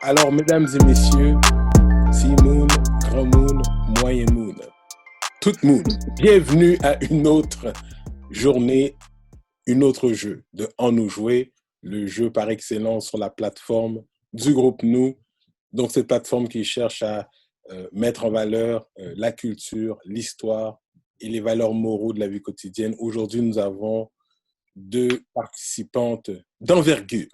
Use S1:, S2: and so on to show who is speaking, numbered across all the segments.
S1: Alors, mesdames et messieurs, Petit Moon, Grand Moon, Moyen Moon, Toute Moon, bienvenue à une autre journée, un autre jeu de En nous jouer, le jeu par excellence sur la plateforme du groupe Nous. Donc, cette plateforme qui cherche à mettre en valeur la culture, l'histoire et les valeurs moraux de la vie quotidienne. Aujourd'hui, nous avons deux participantes d'envergure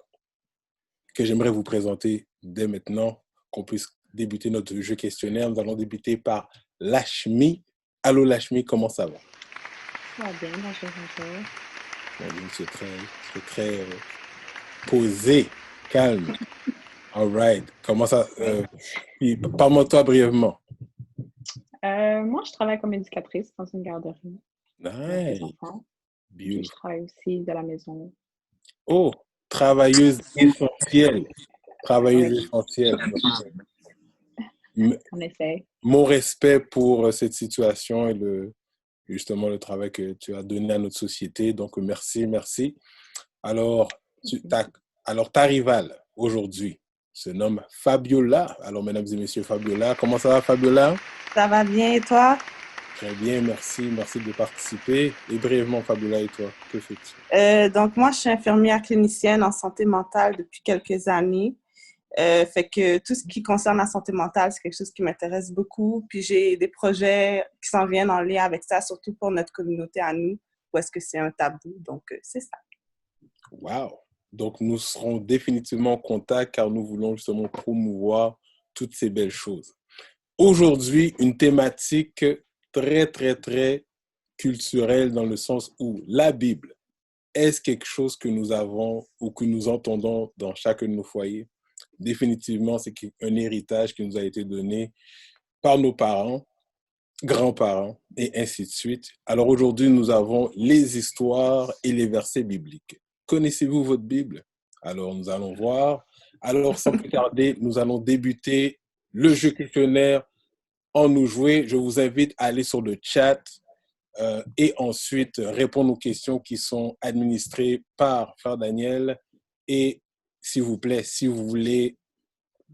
S1: que j'aimerais vous présenter dès maintenant, qu'on puisse débuter notre jeu questionnaire. Nous allons débuter par Lashmi. Allô Lashmi, comment ça va?
S2: Ça va bien, bonjour, bonjour.
S1: Bon, c'est très posé, calme. All right. Comment ça? Parle-moi de toi brièvement.
S2: Moi, je travaille comme éducatrice dans une garderie avec des
S1: Nice.
S2: enfants. Puis je
S1: Beautiful.
S2: travaille aussi de la maison.
S1: Oh, travailleuse essentielle. Travailleuse
S2: Oui,
S1: essentielle.
S2: on essaie.
S1: Mon respect pour cette situation et justement le travail que tu as donné à notre société. Donc, merci, merci. Alors, ta rivale aujourd'hui se nomme Fabiola. Alors, mesdames et messieurs, Fabiola, comment ça va, Fabiola?
S3: Ça va bien et toi?
S1: Très bien, merci. Merci de participer. Et brièvement, Fabiola, et toi, que fais-tu?
S3: Donc, moi, je suis infirmière clinicienne en santé mentale depuis quelques années. Fait que tout ce qui concerne la santé mentale, c'est quelque chose qui m'intéresse beaucoup. Puis j'ai des projets qui s'en viennent en lien avec ça, surtout pour notre communauté à nous, où est-ce que c'est un tabou. Donc, c'est ça.
S1: Wow! Donc, nous serons définitivement en contact car nous voulons justement promouvoir toutes ces belles choses. Aujourd'hui, une thématique très, très, très culturelle dans le sens où la Bible, est-ce quelque chose que nous avons ou que nous entendons dans chacun de nos foyers? Définitivement, c'est un héritage qui nous a été donné par nos parents, grands-parents et ainsi de suite. Alors aujourd'hui, nous avons les histoires et les versets bibliques. Connaissez-vous votre Bible? Alors nous allons voir. Alors sans plus tarder, nous allons débuter le jeu questionnaire En nous jouer. Je vous invite à aller sur le chat et ensuite répondre aux questions qui sont administrées par Frère Daniel. Et s'il vous plaît, si vous voulez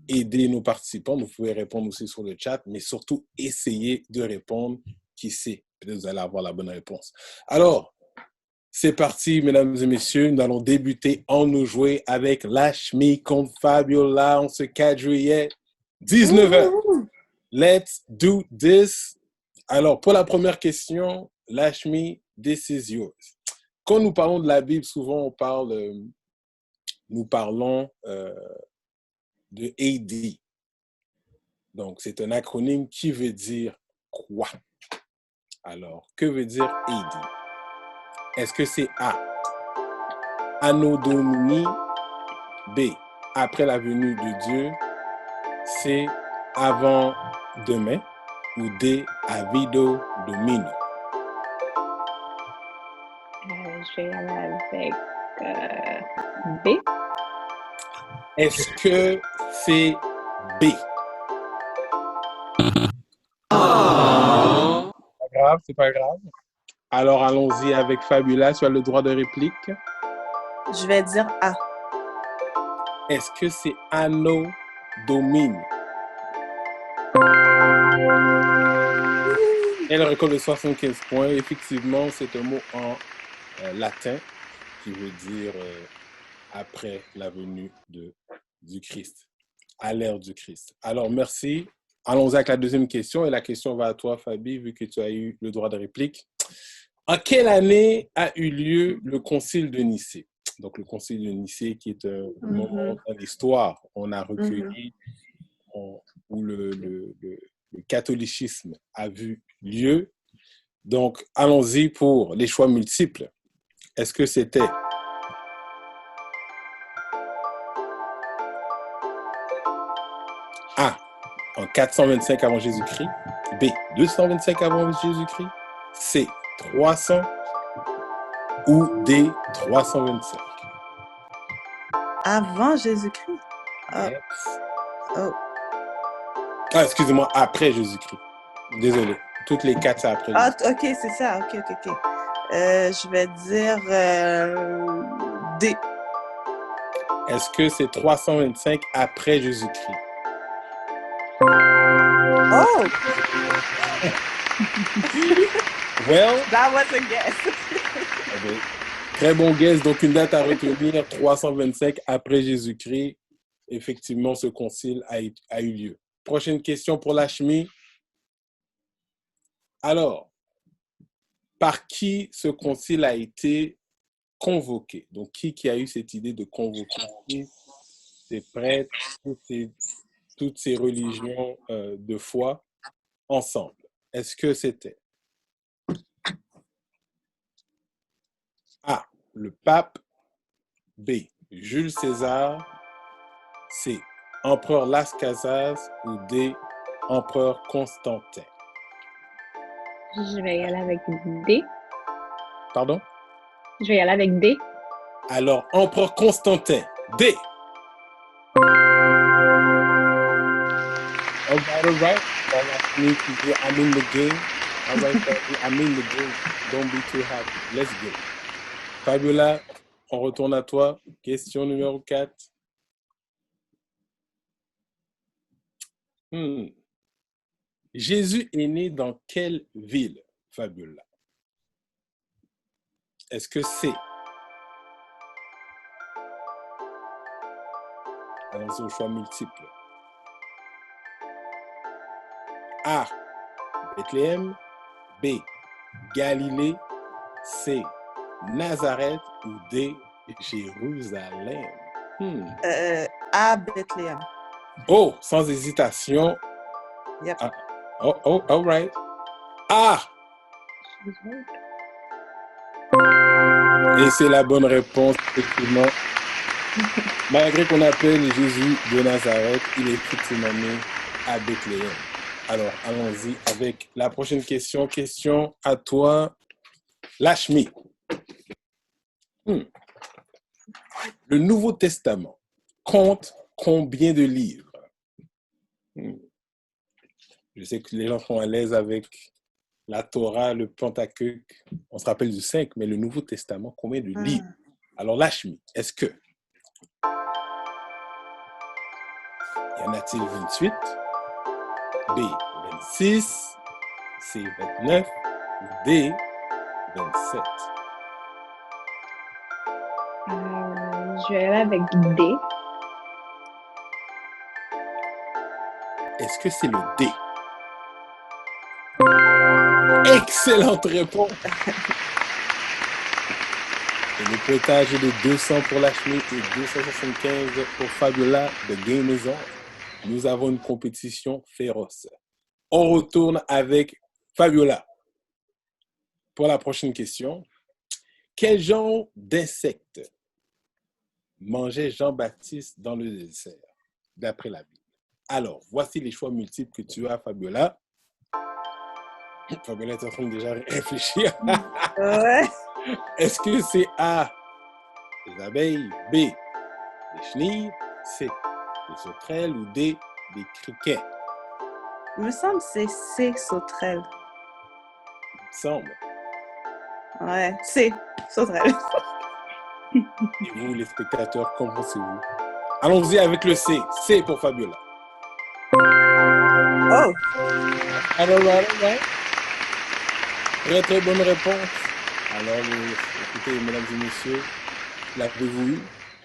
S1: aider nos participants, vous pouvez répondre aussi sur le chat, mais surtout essayez de répondre. Qui sait, peut-être vous allez avoir la bonne réponse. Alors, c'est parti, mesdames et messieurs. Nous allons débuter En nous jouer avec Lashmi contre Fabiola en ce 4 juillet, 19h. Let's do this. Alors, pour la première question, Lashmi, this is yours. Quand nous parlons de la Bible, souvent nous parlons de AD. Donc, c'est un acronyme qui veut dire quoi? Alors, que veut dire AD? Est-ce que c'est A, Anno Domini, B, après la venue de Dieu, C, avant demain, ou D, Avido Domino?
S2: Je vais aller avec B.
S1: Est-ce que c'est B? C'est pas grave. Alors, allons-y avec Fabiola. Tu as le droit de réplique.
S3: Je vais dire A.
S1: Est-ce que c'est Anno Domini? Elle récolte 75 points. Effectivement, c'est un mot en latin qui veut dire après la venue du Christ, à l'ère du Christ. Alors, merci. Allons-y avec la deuxième question. Et la question va à toi, Fabi, vu que tu as eu le droit de réplique. En quelle année a eu lieu le concile de Nicée? Donc, le concile de Nicée qui est un moment dans l'histoire. On a recueilli où le catholicisme a vu lieu. Donc, allons-y pour les choix multiples. Est-ce que c'était A, en 425 avant Jésus-Christ, B, 225 avant Jésus-Christ, C, 300 ou D, 325?
S3: Avant Jésus-Christ?
S1: Yes.
S3: Oh.
S1: Ah, excusez-moi, après Jésus-Christ. Désolé. Toutes les quatre, c'est après Jésus-Christ.
S3: Ah, ok, c'est ça. Ok. Je vais dire D.
S1: Est-ce que c'est 325 après Jésus-Christ?
S3: Oh!
S1: Well,
S3: That was a guess.
S1: eh bien, très bon guess. Donc, une date à retenir, 325 après Jésus-Christ. Effectivement, ce concile a eu lieu. Prochaine question pour Lashmi. Alors, par qui ce concile a été convoqué? Donc, qui a eu cette idée de convoquer ces prêtres, toutes ces religions de foi ensemble? Est-ce que c'était A, le pape, B, Jules César, C, empereur Las Casas ou D, empereur Constantin?
S2: Je vais y aller avec D.
S1: Pardon?
S2: Je vais y aller avec D.
S1: Alors, empereur Constantin, D. All right. Well, I'm in the game. All right, I'm in the game. Don't be too happy. Let's go. Fabiola, on retourne à toi. Question numéro 4. Jésus est né dans quelle ville, Fabiola? Est-ce que c'est... Allons-y aux choix multiples. A, Bethléem, B, Galilée, C, Nazareth ou D, Jérusalem?
S3: À Bethléem.
S1: Oh, sans hésitation.
S3: Yep.
S1: Ah, oh, all right. A. Et c'est la bonne réponse, effectivement. Malgré qu'on appelle Jésus de Nazareth, il est effectivement né à Bethléem. Alors, allons-y avec la prochaine question. Question à toi, Lashmi. Le Nouveau Testament compte combien de livres? Je sais que les gens sont à l'aise avec la Torah, le Pentateuque. On se rappelle du 5, mais le Nouveau Testament, combien de livres? Alors, Lashmi, est-ce que y en a-t-il 28? B, 26, C, 29 ou D, 27?
S2: Je vais aller avec D.
S1: Est-ce que c'est le D? Excellente réponse! Et le pointage est de 200 pour Lashmi et 275 pour Fabiola. The game is on. Nous avons une compétition féroce. On retourne avec Fabiola. Pour la prochaine question, quel genre d'insectes mangeait Jean-Baptiste dans le désert, d'après la Bible? Alors, voici les choix multiples que tu as, Fabiola. Fabiola est en train de déjà réfléchir.
S3: Ouais.
S1: Est-ce que c'est A, les abeilles, B, les chenilles, C, les sauterelles ou D, des criquets?
S3: Il me semble que c'est C, sauterelle.
S1: Il me semble.
S3: Ouais, C, sauterelle.
S1: Et vous, les spectateurs, qu'en pensez-vous? Allons-y avec le C. C pour Fabiola.
S3: Oh!
S1: Alors, très, très bonne réponse. Alors, écoutez, mesdames et messieurs, l'avez-vous eu?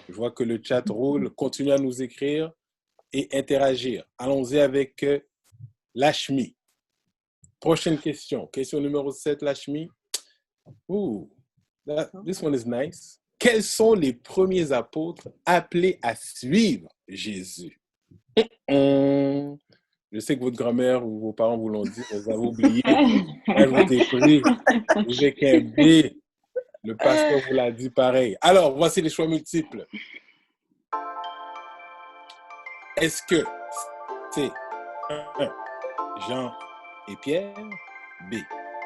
S1: Je vois que le chat roule. Continuez à nous écrire et interagir. Allons-y avec Lashmi. Prochaine question. Question numéro 7, Lashmi. Ooh, this one is nice. Quels sont les premiers apôtres appelés à suivre Jésus? Je sais que votre grand-mère ou vos parents vous l'ont dit, vous avez oublié. Là, je vous ai pris. Vous êtes qu'un B. Le pasteur vous l'a dit pareil. Alors, voici les choix multiples. Est-ce que c'est 1, Jean et Pierre, B,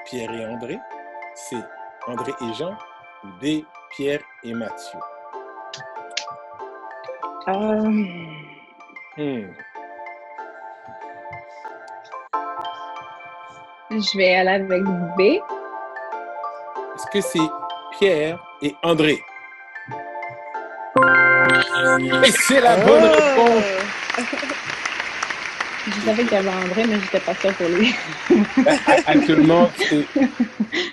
S1: Pierre et André, C, André et Jean, ou D, Pierre et Matthieu?
S2: Je vais aller avec B.
S1: Est-ce que c'est Pierre et André? Et c'est la bonne réponse.
S2: Je savais qu'il y avait André, mais je n'étais pas sûre pour lui.
S1: Actuellement,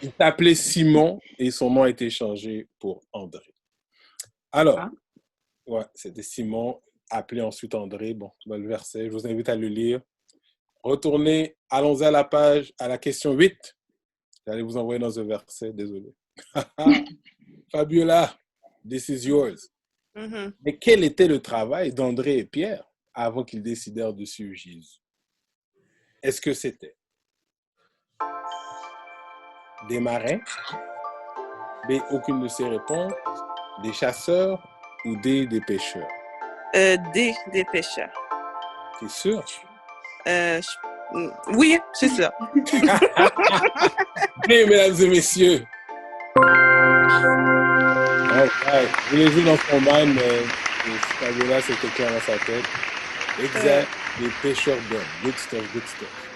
S1: il s'appelait Simon et son nom a été changé pour André. Alors,
S2: Ah.
S1: ouais, c'était Simon, appelé ensuite André. Bon, le verset, je vous invite à le lire. Retournez, allons à la question 8. J'allais vous envoyer dans un verset, désolé. Fabiola, this is yours.
S3: Mhm.
S1: Mais quel était le travail d'André et Pierre avant qu'ils décidèrent de suivre Jésus? Est-ce que c'était des marins? B, aucune de ces réponses. Des chasseurs ou des pêcheurs?
S3: Des pêcheurs.
S1: T'es sûr?
S3: Oui, c'est sûr.
S1: Bien, mesdames et messieurs. Right. Vous les jouez dans son mind, mais Fabiola, c'était clair dans sa tête. Exact. Les pêcheurs d'hommes. Good stuff, good stuff.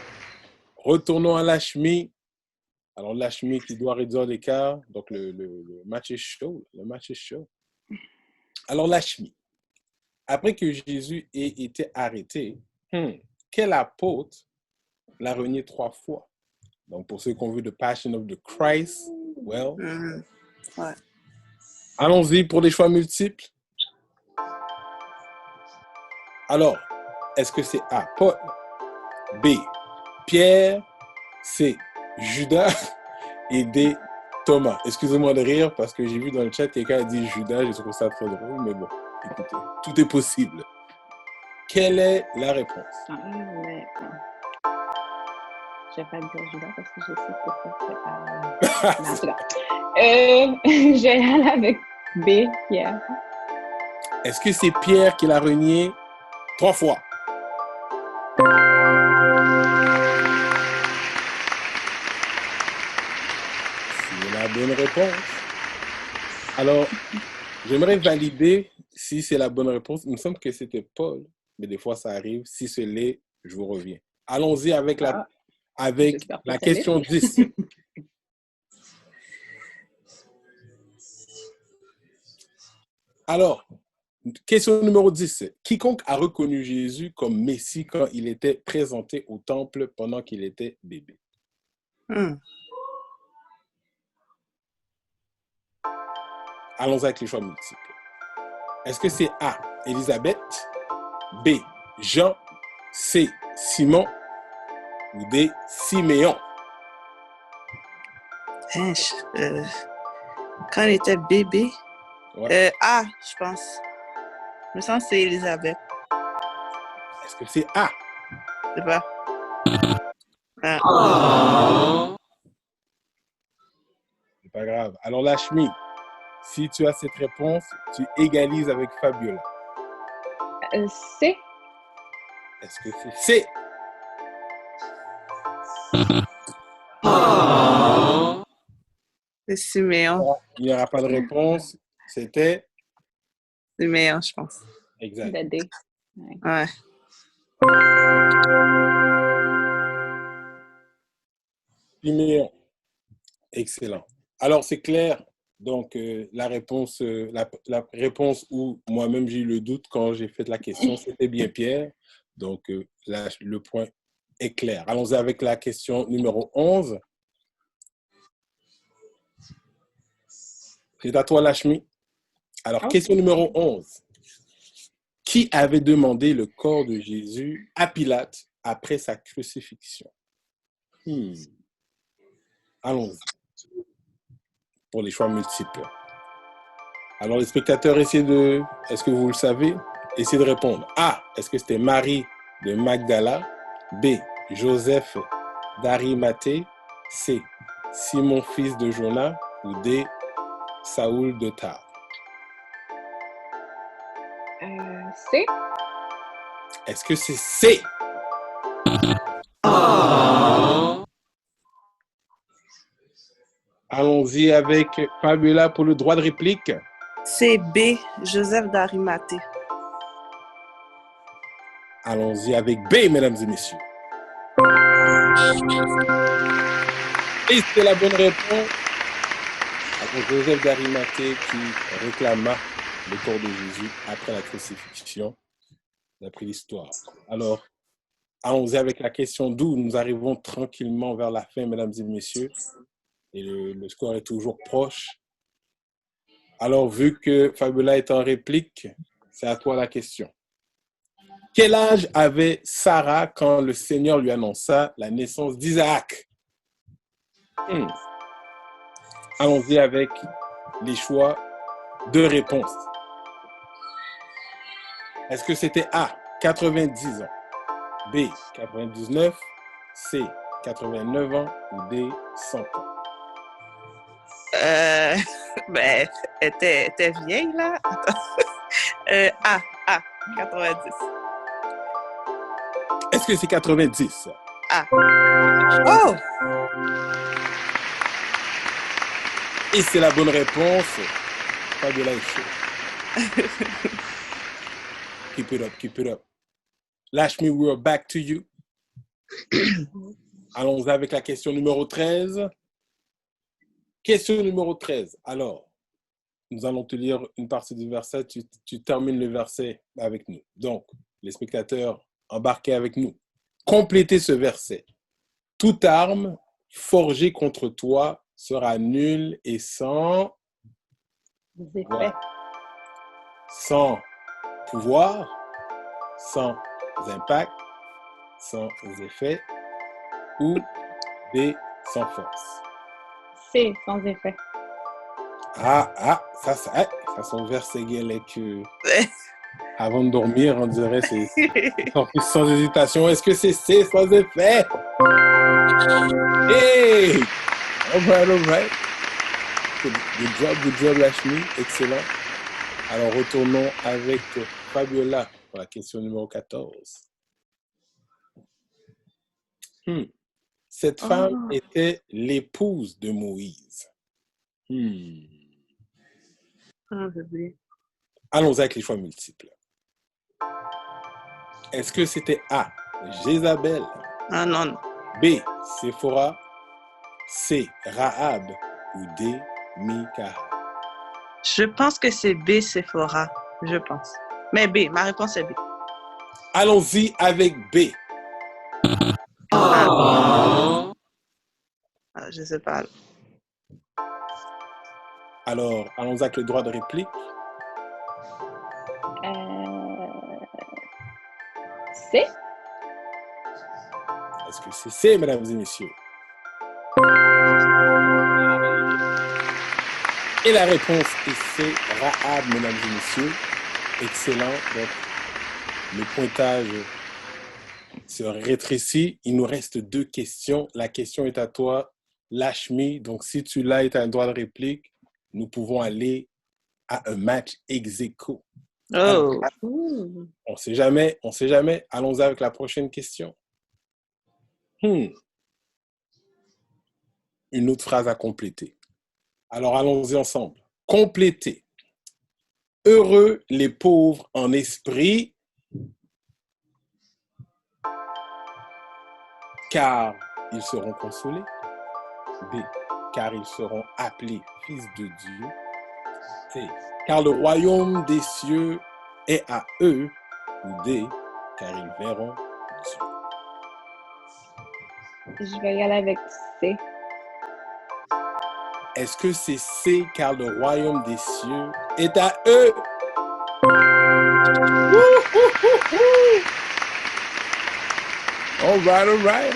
S1: Retournons à Lashmi. Alors, Lashmi qui doit réduire l'écart. Donc, le match est chaud. Le match est chaud. Alors, Lashmi. Après que Jésus ait été arrêté, quel apôtre l'a renié 3 fois? Donc, pour ceux qui ont vu The Passion of the Christ, well.
S3: Ouais.
S1: Allons-y pour des choix multiples. Alors, est-ce que c'est A, Paul, B, Pierre, C, Judas et D, Thomas? Excusez-moi de rire parce que j'ai vu dans le chat quelqu'un a dit Judas, j'ai trouvé ça très drôle, mais bon, écoutez, tout est possible. Quelle est la réponse?
S2: Je vais pas dire Judas parce que je sais que ça c'est pas... Mais en tout cas, je vais aller avec B, Pierre.
S1: Est-ce que c'est Pierre qui l'a renié 3 fois? C'est la bonne réponse. Alors, j'aimerais valider si c'est la bonne réponse. Il me semble que c'était Paul, mais des fois ça arrive. Si ce l'est, je vous reviens. Allons-y avec la question 10. Alors, question numéro 10. Quiconque a reconnu Jésus comme Messie quand il était présenté au temple pendant qu'il était bébé? Allons avec les choix multiples. Est-ce que c'est A, Élisabeth, B, Jean, C, Simon ou D, Siméon?
S3: Quand elle était bébé,
S1: Ouais.
S3: A, je pense. Je me sens que c'est Elisabeth.
S1: Est-ce que c'est A?
S3: Je sais pas.
S1: C'est pas grave. Alors, Lashmi, si tu as cette réponse, tu égalises avec Fabiola.
S2: C.
S1: Est-ce que c'est C?
S3: C'est Siméon.
S1: Il n'y aura pas de réponse. C'était
S3: Siméon, je pense.
S1: exact.
S2: Le D.
S3: Ouais.
S1: Siméon. Excellent. Alors, c'est clair. Donc, la réponse où moi-même j'ai eu le doute quand j'ai fait la question, c'était bien Pierre. Donc, là, le point est clair. Allons-y avec la question numéro 11. C'est à toi, Lashmi. Alors, question numéro 11. Qui avait demandé le corps de Jésus à Pilate après sa crucifixion? Allons-y pour les choix multiples. Alors, les spectateurs, est-ce que vous le savez? Essayez de répondre. A, est-ce que c'était Marie de Magdala? B, Joseph d'Arimathée? C, Simon, fils de Jonas? Ou D, Saoul de Tars?
S2: C.
S1: Est-ce que c'est C? Allons-y avec Fabiola pour le droit de réplique.
S3: C'est B, Joseph d'Arimathée.
S1: Allons-y avec B, mesdames et messieurs. Et c'est la bonne réponse. Alors, Joseph d'Arimathée qui réclama le corps de Jésus après la crucifixion, d'après l'histoire. Alors, allons-y avec la question d'où nous arrivons tranquillement vers la fin, mesdames et messieurs. Et le score est toujours proche. Alors, vu que Fabiola est en réplique, c'est à toi la question. Quel âge avait Sarah quand le Seigneur lui annonça la naissance d'Isaac? Allons-y avec les choix de réponse. Est-ce que c'était A, 90 ans, B, 99, C, 89 ans ou D, 100 ans?
S3: Ben, t'es vieille, là. A, 90.
S1: Est-ce que c'est 90?
S3: A. Oh!
S1: Et c'est la bonne réponse. Fabiola est chaud. Keep it up, keep it up. Lashmi, we're back to you. Allons avec la question numéro 13. Question numéro 13. Alors, nous allons te lire une partie du verset. Tu termines le verset avec nous. Donc, les spectateurs, embarquez avec nous. Complétez ce verset. Toute arme forgée contre toi sera nulle et sans
S2: effets.
S1: Sans pouvoir, sans impact, sans effet ou D, sans force.
S2: C, sans effet.
S1: Ça son verset que avant de dormir, on dirait c'est sans hésitation. Est-ce que c'est C, sans effet? Hey! All right. Good job, Lashmi. Excellent. Alors, retournons avec Fabiola pour la question numéro 14. Cette femme était l'épouse de Moïse. Allons avec les choix multiples. Est-ce que c'était A, Jézabel?
S3: Ah non.
S1: B, Séphora? C, Rahab? Ou D, Mika?
S3: Je pense que c'est B, Sephora. Je pense. Mais B, ma réponse est B.
S1: Allons-y avec B.
S3: Je sais pas.
S1: Alors, allons avec le droit de réplique.
S2: C.
S1: Est-ce que c'est C, mesdames et messieurs? Et la réponse est C, Rahab, mesdames et messieurs. Excellent. Donc, le pointage se rétrécit. Il nous reste 2 questions. La question est à toi, Lashmi. Donc, si tu l'as et tu as le droit de réplique, nous pouvons aller à un match ex-aequo. Alors, on sait jamais. Allons avec la prochaine question. Une autre phrase à compléter. Alors, allons-y ensemble. Compléter. Heureux les pauvres en esprit, car ils seront consolés. B, car ils seront appelés fils de Dieu. C, car le royaume des cieux est à eux. Ou D, car ils verront Dieu.
S2: Je vais y aller avec C.
S1: Est-ce que c'est C, car le royaume des cieux est à eux? All right.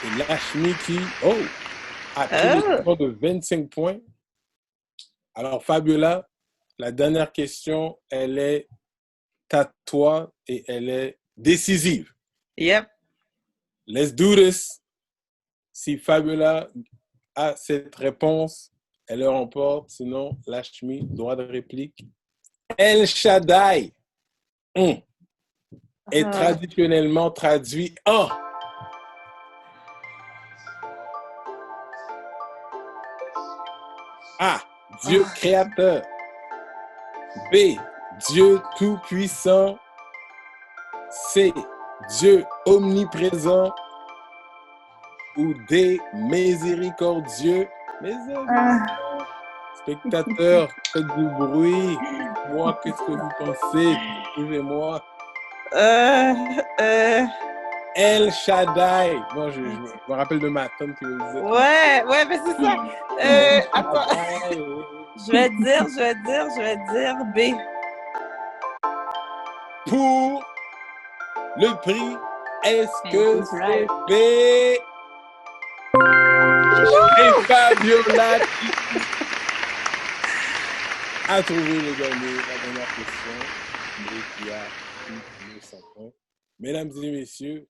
S1: Et Lashmi qui, a pris le score de 25 points. Alors, Fabiola, la dernière question, elle est à toi et elle est décisive.
S3: Yep.
S1: Let's do this. Si Fabiola a cette réponse, elle le remporte. Sinon, Lashmi, droit de réplique. El Shaddai est traditionnellement traduit en A, Dieu créateur. B, Dieu tout-puissant. C, Dieu omniprésent. Ou D, miséricordieux. Spectateurs, faites du bruit. Moi, qu'est-ce que vous pensez? Écrivez-moi. El Shaddai. Moi, je me rappelle de ma tante qui me disait.
S3: Ouais, mais c'est ça. Attends. Je vais dire B.
S1: Pour le prix, est-ce que
S2: He's
S1: c'est
S2: right.
S1: B? Et Fabiola qui a trouvé le dernier, la dernière question, mais qui a eu le 100 points. Mesdames et messieurs,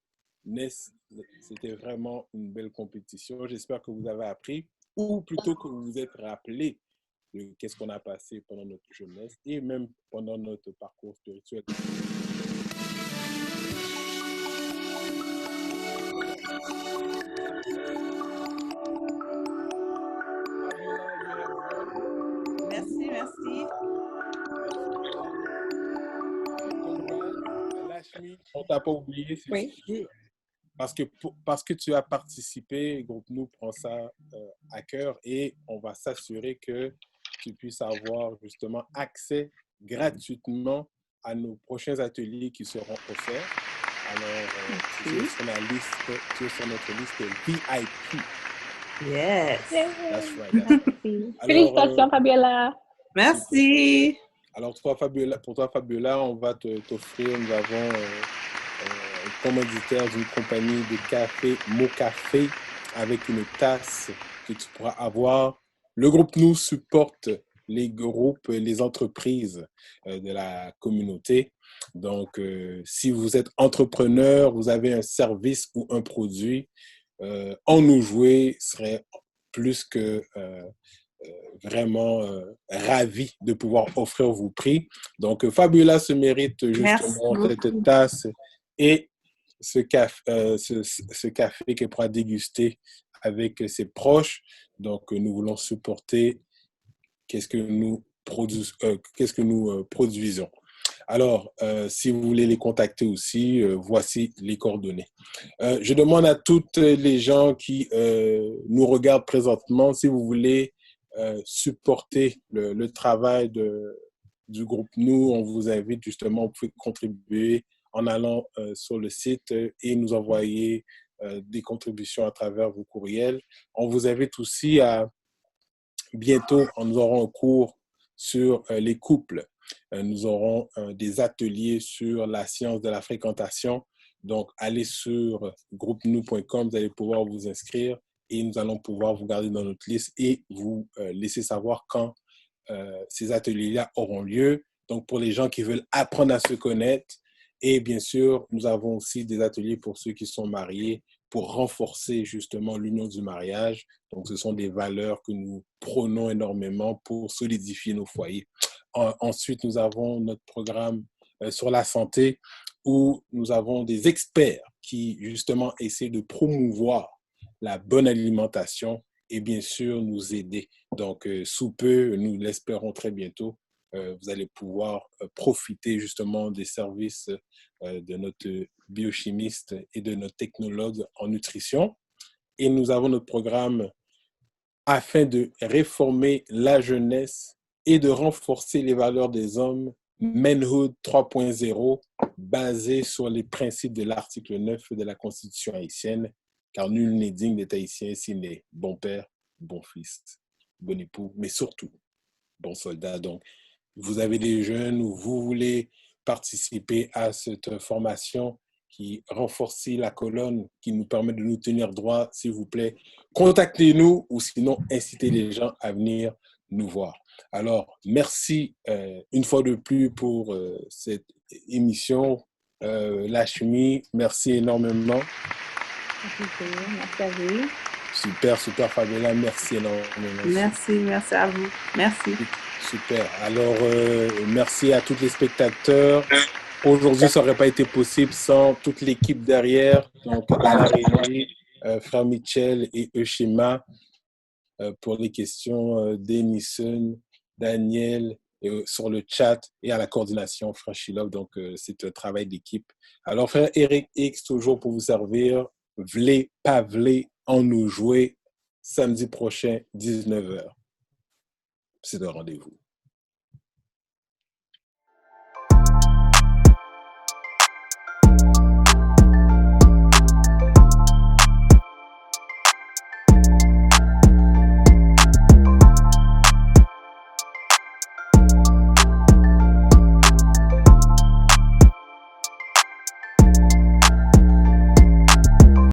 S1: c'était vraiment une belle compétition. J'espère que vous avez appris, ou plutôt que vous vous êtes rappelé de qu'est-ce qu'on a passé pendant notre jeunesse et même pendant notre parcours spirituel.
S3: Merci.
S1: Lashmi, on t'a pas oublié, c'est
S2: Oui.
S1: sûr. Parce que tu as participé, Groupe Nous prend ça à cœur et on va s'assurer que tu puisses avoir justement accès gratuitement à nos prochains ateliers qui seront offerts. Alors, tu es sur notre liste VIP.
S3: Yes.
S1: That's right.
S2: Félicitations, Fabiola.
S3: Merci.
S1: Alors, pour toi, Fabiola, on va t'offrir, nous avons un commanditaire d'une compagnie de café, Mocafé, avec une tasse que tu pourras avoir. Le groupe Nous supporte les groupes, les entreprises de la communauté. Donc, si vous êtes entrepreneur, vous avez un service ou un produit, En Nous Jouer serait plus que vraiment ravi de pouvoir offrir vos prix. Donc, Fabiola se mérite justement cette tasse et ce café qu'elle pourra déguster avec ses proches. Donc, nous voulons supporter qu'est-ce que nous produisons. Alors, si vous voulez les contacter aussi, voici les coordonnées. Je demande à toutes les gens qui nous regardent présentement, si vous voulez supporter le travail du groupe Nous, on vous invite justement, vous pouvez contribuer en allant sur le site et nous envoyer des contributions à travers vos courriels. On vous invite aussi à bientôt, nous aurons un cours sur les couples. Nous aurons des ateliers sur la science de la fréquentation. Donc, allez sur groupenous.com, vous allez pouvoir vous inscrire et nous allons pouvoir vous garder dans notre liste et vous laisser savoir quand ces ateliers-là auront lieu. Donc, pour les gens qui veulent apprendre à se connaître, et bien sûr, nous avons aussi des ateliers pour ceux qui sont mariés pour renforcer justement l'union du mariage. Donc, ce sont des valeurs que nous prônons énormément pour solidifier nos foyers. Ensuite, nous avons notre programme sur la santé où nous avons des experts qui justement essaient de promouvoir la bonne alimentation et bien sûr nous aider. Donc, sous peu, nous l'espérons très bientôt, vous allez pouvoir profiter justement des services de notre biochimiste et de notre technologue en nutrition. Et nous avons notre programme afin de réformer la jeunesse et de renforcer les valeurs des hommes, Manhood 3.0, basé sur les principes de l'article 9 de la Constitution haïtienne, car nul n'est digne d'être haïtien s'il n'est bon père, bon fils, bon époux, mais surtout bon soldat. Donc, vous avez des jeunes ou vous voulez participer à cette formation qui renforce la colonne, qui nous permet de nous tenir droit, s'il vous plaît, contactez-nous ou sinon incitez les gens à venir nous voir. Alors, merci une fois de plus pour cette émission. Lashmi, merci énormément.
S2: Merci à vous.
S1: Super, Fabiola, merci énormément.
S3: Merci à vous. Merci.
S1: Super. Alors, merci à tous les spectateurs. Aujourd'hui, ça n'aurait pas été possible sans toute l'équipe derrière, donc à la régie, Frère Michel et Eushima, pour les questions d'Enison, Daniel, sur le chat et à la coordination, Frère Shilov. Donc, c'est un travail d'équipe. Alors, Frère Eric X, toujours pour vous servir. V'lez, pas v'lez, En Nous Jouer, samedi prochain, 19h. c'est un rendez-vous.